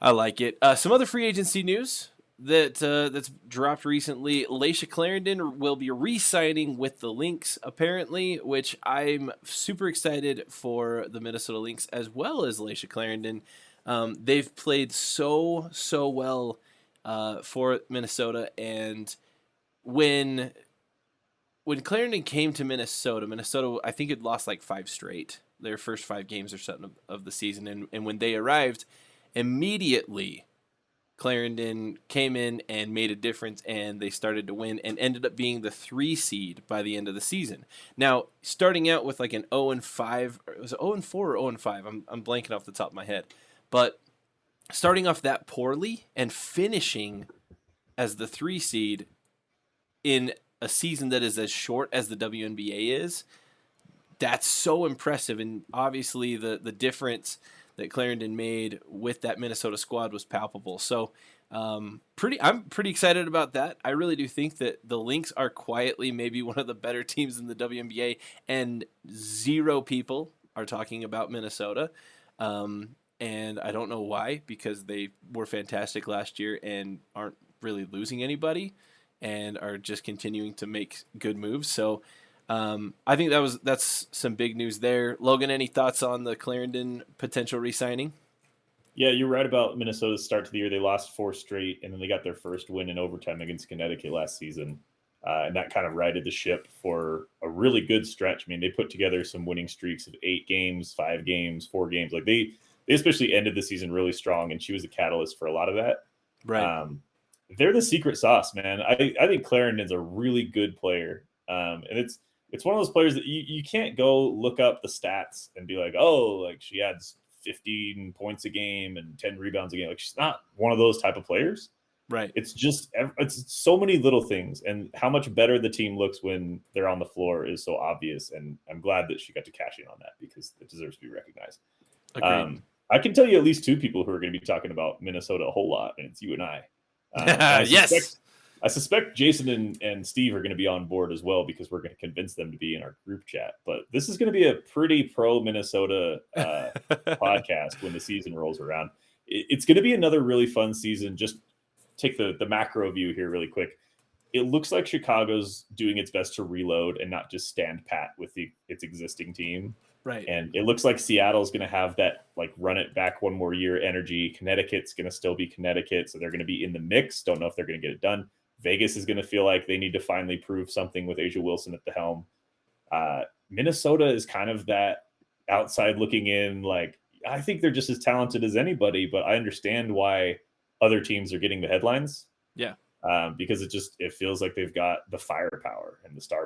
I like it. Some other free agency news that's dropped recently. Laisha Clarendon will be re-signing with the Lynx, apparently, which I'm super excited for the Minnesota Lynx as well as Laisha Clarendon. They've played so well for Minnesota, and when when Clarendon came to Minnesota, I think had lost like five straight, their first five games or something of the season, and when they arrived, immediately Clarendon came in and made a difference, and they started to win and ended up being the 3 seed by the end of the season. Now, starting out with like an 0-5, was it 0-4 or 0-5? I'm blanking off the top of my head, but starting off that poorly and finishing as the 3 seed in a season that is as short as the WNBA is, that's so impressive. And obviously, the difference that Clarendon made with that Minnesota squad was palpable. So, I'm pretty excited about that. I really do think that the Lynx are quietly maybe one of the better teams in the WNBA, and zero people are talking about Minnesota. And I don't know why, because they were fantastic last year and aren't really losing anybody and are just continuing to make good moves. So I think that's some big news there. Logan, any thoughts on the Clarendon potential re-signing? Yeah, you're right about Minnesota's start to the year. They lost four straight, and then they got their first win in overtime against Connecticut last season. And that kind of righted the ship for a really good stretch. I mean, they put together some winning streaks of 8 games, 5 games, 4 games. Like they especially ended the season really strong, and she was a catalyst for a lot of that. Right. They're the secret sauce, man. I think Clarendon's a really good player, and it's one of those players that you can't go look up the stats and be like, oh, like she adds 15 points a game and 10 rebounds a game. Like she's not one of those type of players. Right. It's so many little things, and how much better the team looks when they're on the floor is so obvious. And I'm glad that she got to cash in on that because it deserves to be recognized. Agreed. I can tell you at least two people who are going to be talking about Minnesota a whole lot, and it's you and I. And I Yes. suspect Jason and Steve are going to be on board as well because we're going to convince them to be in our group chat. But this is going to be a pretty pro Minnesota podcast when the season rolls around. It's going to be another really fun season. Just take the macro view here really quick. It looks like Chicago's doing its best to reload and not just stand pat with its existing team. Right. And it looks like Seattle's going to have that like run it back one more year energy. Connecticut's going to still be Connecticut, so they're going to be in the mix. Don't know if they're going to get it done. Vegas is going to feel like they need to finally prove something with Asia Wilson at the helm. Minnesota is kind of that outside looking in. Like I think they're just as talented as anybody, but I understand why other teams are getting the headlines. Yeah. Because it feels like they've got the firepower and the star